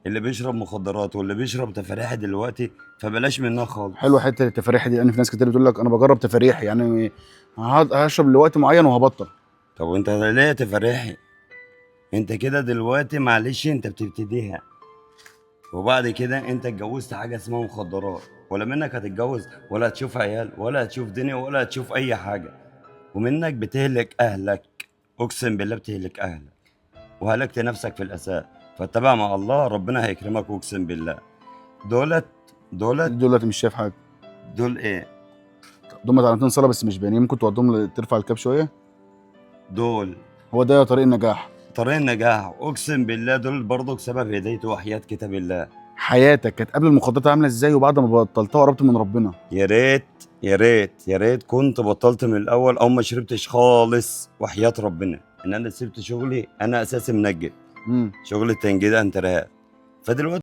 اللي بيشرب مخدرات واللي بيشرب تفريحي دلوقتي فبلاش منها خالص. حلوه حته التفاريح دي، لان في ناس كتير بتقول لك انا بجرب تفاريح، يعني هشرب لوقت معين وهبطل. طب وانت ليه تفرحي؟ انت كده دلوقتي معلش انت بتبتديها، وبعد كده انت اتجوزت حاجه اسمها مخدرات، ولا منك هتتجوز ولا هتشوف عيال ولا هتشوف دنيا ولا هتشوف اي حاجه، ومنك بتهلك اهلك. اقسم بالله بتهلك اهلك وهلكت نفسك في الاساس. فاتبع مع الله ربنا هيكرمك، اقسم بالله. دولت دولت دلوقتي مش شايف حاجه. دول ايه؟ دول علامتين صلاه بس مش باينين، ممكن تودهم ترفع الكاب شويه. دول هو ده طريق النجاح. طريق النجاح، اقسم بالله دول برضك سبب هدايته وحياة كتاب الله. حياتك كانت قبل المخدرات عامله ازاي، وبعد ما بطلتها وقربت من ربنا؟ يا ريت يا ريت يا ريت كنت بطلت من الاول او ما شربتش خالص، وحياة ربنا ان انا سبت شغلي، انا اساسي منجد، امم شغل التنجيد انترهات. فدلوقتي